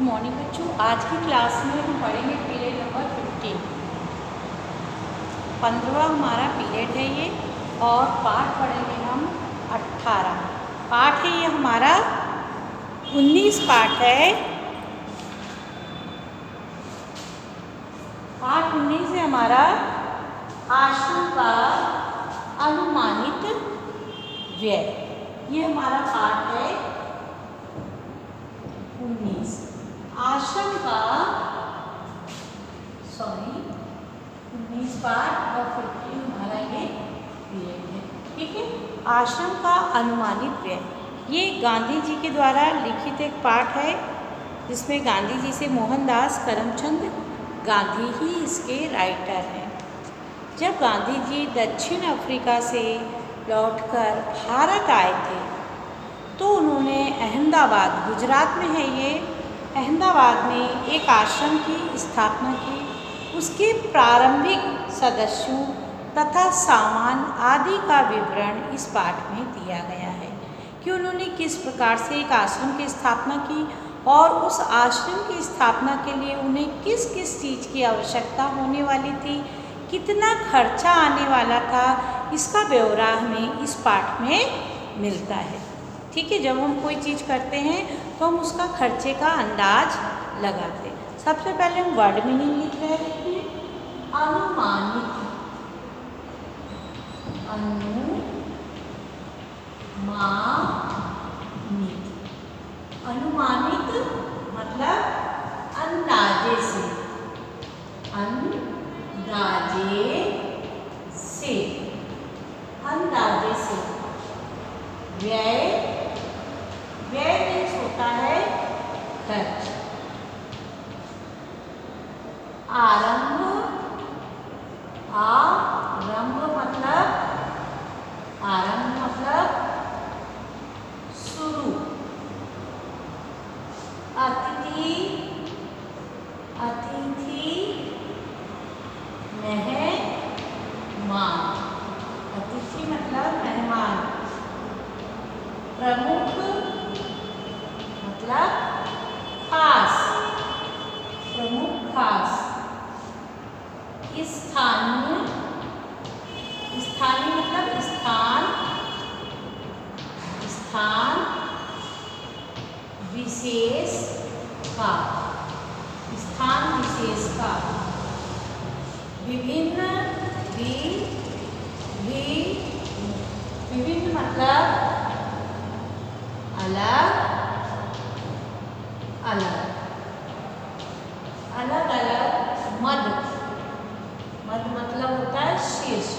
Morning बच्चों, आज की क्लास में हम पढ़ेंगे पीरियड नंबर 15। 15वां हमारा पीरियड है ये, और पाठ पढ़ेंगे हम 18। पाठ है ये हमारा 19 पाठ है। पाठ 19 है हमारा आश्रम का अनुमानित व्यय। ये हमारा पाठ है 19। आश्रम का 19 पाठ और 15 हमारा ये पीरियड है। ठीक है, आश्रम का अनुमानित व्यय ये गांधी जी के द्वारा लिखित एक पाठ है, जिसमें गांधी जी से मोहनदास करमचंद गांधी ही इसके राइटर हैं। जब गांधी जी दक्षिण अफ्रीका से लौटकर भारत आए थे तो उन्होंने अहमदाबाद, गुजरात में है ये, अहमदाबाद में एक आश्रम की स्थापना की। उसके प्रारंभिक सदस्यों तथा सामान आदि का विवरण इस पाठ में दिया गया है कि उन्होंने किस प्रकार से एक आश्रम की स्थापना की और उस आश्रम की स्थापना के लिए उन्हें किस किस चीज़ की आवश्यकता होने वाली थी, कितना खर्चा आने वाला था, इसका ब्यौरा हमें इस पाठ में मिलता है। ठीक है, जब हम कोई चीज़ करते हैं तो हम उसका खर्चे का अंदाज लगाते हैं। सबसे पहले हम वर्ड मीनिंग लिख रहे हैं, अनुमानित। अनुमानित मतलब अंदाजे से, अंदाजे से, अंदाजे से। व्यय, व्यय मीन्स होता है खर्च। आरंभ, आरंभ मतलब, आरंभ मतलब शुरू। अतिथि, अतिथि मेहमान, अतिथि मतलब मेहमान। प्रमुख मतलब खास, प्रमुख खास। स्थानीय, स्थानीय मतलब स्थान, स्थान विशेष का, स्थान विशेष का। विभिन्न, विभिन्न मतलब अलग अलग, अलग अलग। मद, मद मतलब होता है शीर्ष।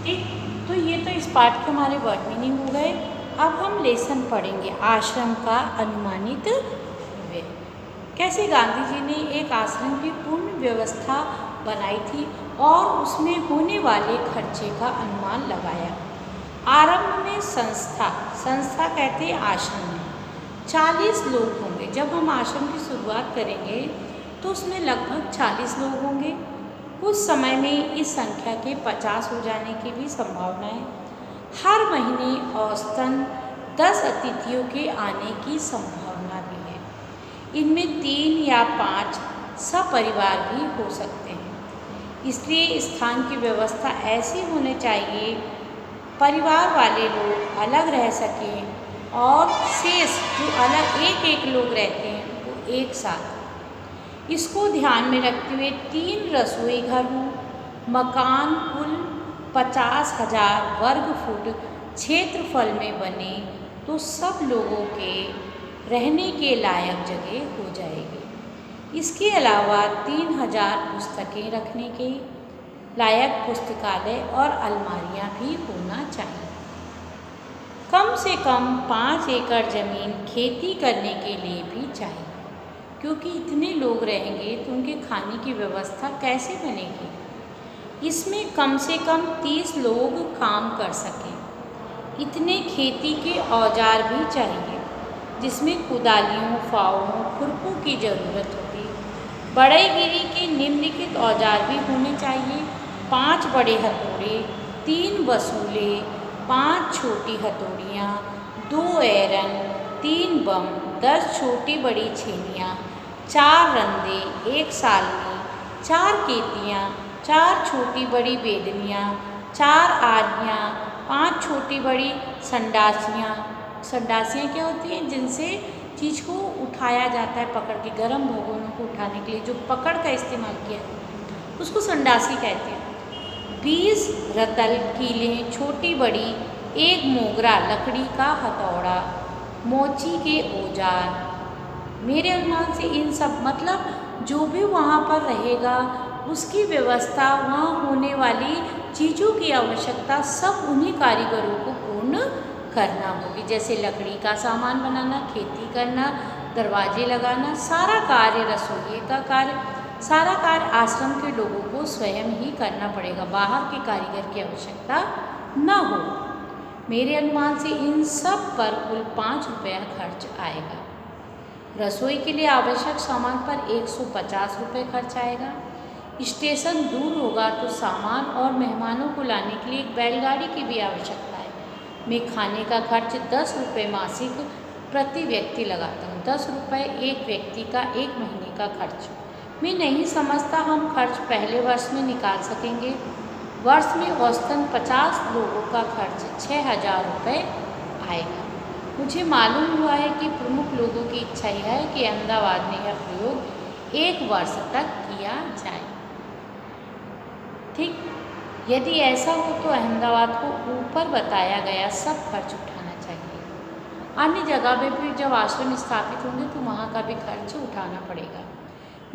ठीक, तो ये तो इस पाठ के हमारे वर्ड मीनिंग हो गए। अब हम लेसन पढ़ेंगे, आश्रम का अनुमानित व्यय। कैसे गांधी जी ने एक आश्रम की पूर्ण व्यवस्था बनाई थी और उसमें होने वाले खर्चे का अनुमान लगाया। आरंभ में संस्था, संस्था कहते हैं आश्रम में 40 लोग होंगे। जब हम आश्रम की शुरुआत करेंगे तो उसमें लगभग 40 लोग होंगे। कुछ समय में इस संख्या के 50 हो जाने की भी संभावना है। हर महीने औसतन 10 अतिथियों के आने की संभावना भी है। इनमें 3 या 5 सपरिवार भी हो सकते हैं। इसलिए स्थान की व्यवस्था ऐसी होनी चाहिए परिवार वाले लोग अलग रह सकें और शेष जो अलग एक एक लोग रहते हैं वो एक साथ। इसको ध्यान में रखते हुए 3 रसोई घर हों। मकान कुल 50,000 वर्ग फुट क्षेत्रफल में बने तो सब लोगों के रहने के लायक जगह हो जाएगी। इसके अलावा 3000 पुस्तकें रखने के लायक पुस्तकालय और अलमारियां भी होना चाहिए। कम से कम 5 एकड़ ज़मीन खेती करने के लिए भी चाहिए, क्योंकि इतने लोग रहेंगे तो उनके खाने की व्यवस्था कैसे बनेगी। इसमें कम से कम 30 लोग काम कर सकें। इतने खेती के औजार भी चाहिए, जिसमें कुदालियों, फावड़ों, खुरपों की ज़रूरत होगी। बढ़ईगिरी के निम्नलिखित औजार भी होने चाहिए: 5 बड़े हथौड़े, 3 वसूले, 5 छोटी हथौड़ियाँ, 2 एरन, 3 बम, 10 छोटी बड़ी छेनियाँ, 4 रंदे, 1 सालनी, 4 केतियाँ, 4 छोटी बड़ी बेदनियाँ, 4 आरियाँ, 5 छोटी बड़ी संडासियाँ। संडासियाँ क्या होती हैं? जिनसे चीज़ को उठाया जाता है पकड़ के, गर्म भगोनों को उठाने के लिए जो पकड़ का इस्तेमाल किया उसको संडासी कहते हैं। 20 रतल कीलें छोटी बड़ी, 1 मोगरा लकड़ी का हथौड़ा, मोची के औजार। मेरे अनुमान से इन सब मतलब जो भी वहाँ पर रहेगा उसकी व्यवस्था, वहाँ होने वाली चीज़ों की आवश्यकता सब उन्हीं कारीगरों को पूर्ण करना होगी। जैसे लकड़ी का सामान बनाना, खेती करना, दरवाजे लगाना, सारा कार्य, रसोई का कार्य, सारा कार्य आश्रम के लोगों को स्वयं ही करना पड़ेगा, बाहर के कारीगर की आवश्यकता न हो। मेरे अनुमान से इन सब पर कुल 5 रुपया खर्च आएगा। रसोई के लिए आवश्यक सामान पर 150 रुपये खर्च आएगा। स्टेशन दूर होगा तो सामान और मेहमानों को लाने के लिए एक बैलगाड़ी की भी आवश्यकता है। मैं खाने का खर्च 10 रुपये मासिक प्रति व्यक्ति लगाता हूँ। 10 रुपये एक व्यक्ति का 1 महीने का खर्च। मैं नहीं समझता हम खर्च पहले वर्ष में निकाल सकेंगे। वर्ष में औसतन 50 लोगों का खर्च 6,000 रुपये आएगा। मुझे मालूम हुआ है कि प्रमुख लोगों की इच्छा यह है कि अहमदाबाद में यह प्रयोग 1 वर्ष तक किया जाए। ठीक, यदि ऐसा हो तो अहमदाबाद को ऊपर बताया गया सब खर्च उठाना चाहिए। अन्य जगह में भी जब आश्रम स्थापित होंगे तो वहाँ का भी खर्च उठाना पड़ेगा।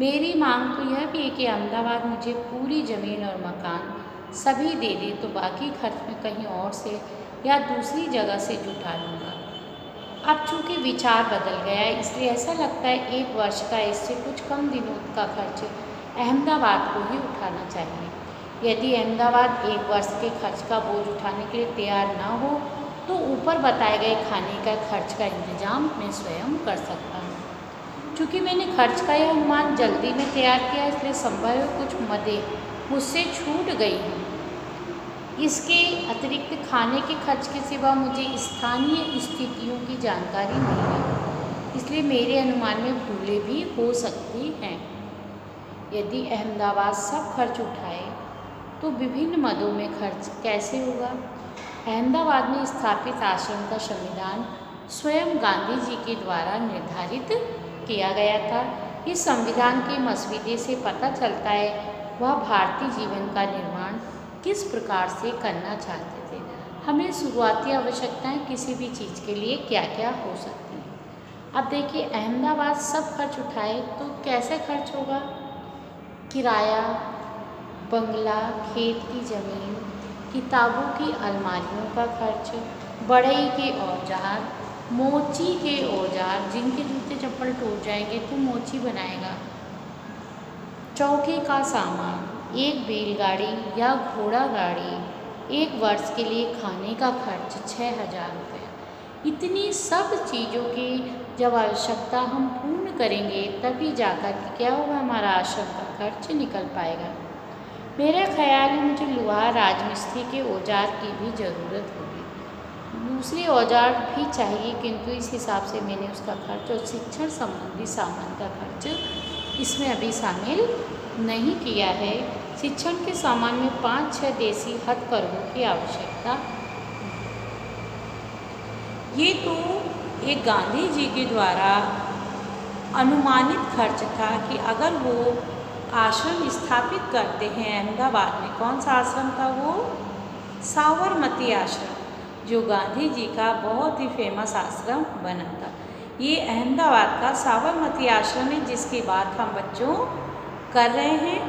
मेरी मांग तो यह भी है कि अहमदाबाद मुझे पूरी ज़मीन और मकान सभी दे दे तो बाकी खर्च में कहीं और से या दूसरी जगह से जुटा लूँगा। अब चूँकि विचार बदल गया है इसलिए ऐसा लगता है 1 वर्ष का इससे कुछ कम दिनों का खर्च अहमदाबाद को ही उठाना चाहिए। यदि अहमदाबाद 1 वर्ष के खर्च का बोझ उठाने के लिए तैयार ना हो तो ऊपर बताए गए खाने का खर्च का इंतजाम मैं स्वयं कर सकता हूँ। चूँकि मैंने खर्च का यह अनुमान जल्दी में तैयार किया इसलिए संभव है कुछ मदें मुझसे छूट गई हैं। इसके अतिरिक्त खाने के खर्च के सिवा मुझे स्थानीय स्थितियों की जानकारी नहीं है, इसलिए मेरे अनुमान में भूलें भी हो सकती हैं। यदि अहमदाबाद सब खर्च उठाए तो विभिन्न मदों में खर्च कैसे होगा? अहमदाबाद में स्थापित आश्रम का संविधान स्वयं गांधी जी के द्वारा निर्धारित किया गया था। इस संविधान के मसवीदे से पता चलता है वह भारतीय जीवन का निर्माण किस प्रकार से करना चाहते थे। हमें शुरुआती आवश्यकताएं किसी भी चीज़ के लिए क्या क्या हो सकती हैं। अब देखिए अहमदाबाद सब खर्च उठाए तो कैसे खर्च होगा? किराया, बंगला, खेत की ज़मीन, किताबों की अलमारियों का खर्च, बढ़ई के औजार, मोची के औजार, जिनके जूते चप्पल टूट जाएंगे तो मोची बनाएगा, चौके का सामान, एक बैलगाड़ी या घोड़ा गाड़ी, 1 वर्ष के लिए खाने का खर्च 6,000 रुपये। इतनी सब चीज़ों की जब आवश्यकता हम पूर्ण करेंगे तभी जाकर के क्या होगा, हमारा आश्रम का खर्च निकल पाएगा। मेरा ख्याल है मुझे लुहार राजमिस्त्री के औजार की भी ज़रूरत होगी। दूसरे औजार भी चाहिए किंतु इस हिसाब से मैंने उसका खर्च और शिक्षण संबंधी सामान का खर्च इसमें अभी शामिल नहीं किया है। शिक्षण के सामान में 5-6 देसी हथकरघों की आवश्यकता। ये तो एक गांधी जी के द्वारा अनुमानित खर्च था कि अगर वो आश्रम स्थापित करते हैं अहमदाबाद में। कौन सा आश्रम था वो? साबरमती आश्रम, जो गांधी जी का बहुत ही फेमस आश्रम बना था। ये अहमदाबाद का साबरमती आश्रम है जिसकी बात हम बच्चों कर रहे हैं।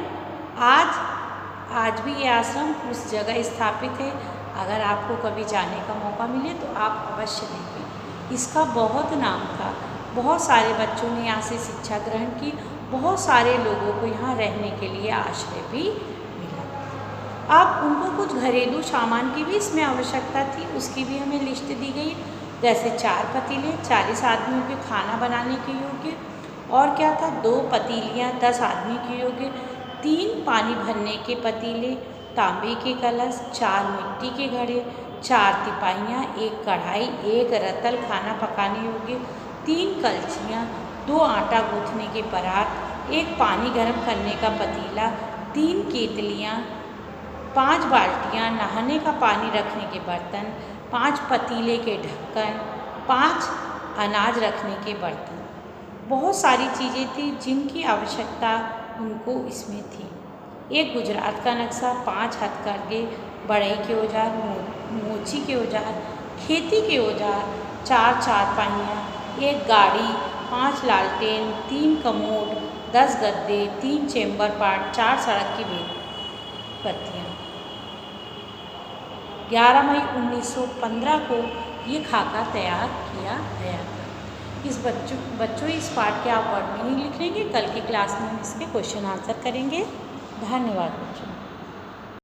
आज भी ये आश्रम उस जगह स्थापित है। अगर आपको कभी जाने का मौका मिले तो आप अवश्य देखें। इसका बहुत नाम था, बहुत सारे बच्चों ने यहाँ से शिक्षा ग्रहण की, बहुत सारे लोगों को यहाँ रहने के लिए आश्रय भी मिला। अब उनको कुछ घरेलू सामान की भी इसमें आवश्यकता थी, उसकी भी हमें लिस्ट दी गई। जैसे 4 पतीले 40 आदमियों के खाना बनाने के योग्य, और क्या था 2 पतीलियाँ 10 आदमी के योग्य, 3 पानी भरने के पतीले, तांबे के कलश, 4 मिट्टी के घड़े, 4 तिपाहियाँ, 1 कढ़ाई, 1 रतल खाना पकाने योग्य, 3 कलछियाँ, 2 आटा गूँथने के परात, 1 पानी गर्म करने का पतीला, 3 केतलियाँ, 5 बाल्टियाँ, नहाने का पानी रखने के बर्तन, 5 पतीले के ढक्कन, 5 अनाज रखने के बर्तन। बहुत सारी चीज़ें थी जिनकी आवश्यकता उनको इसमें थी। एक गुजरात का नक्शा, 5 हथकरघे, बढ़ई के औजार, मोची के औजार, खेती के औजार, 4 चारपाइयाँ, 1 गाड़ी, 5 लालटेन, 3 कमोड, 10 गद्दे, 3 चेम्बर पार्ट, 4 सड़क की बत्तियाँ। 11 मई 1915 को ये खाका तैयार किया गया था। बच्चों इस पाठ के आप वर्ड मीनिंग लिख लेंगे। कल की क्लास में हम इसके क्वेश्चन आंसर करेंगे। धन्यवाद बच्चों।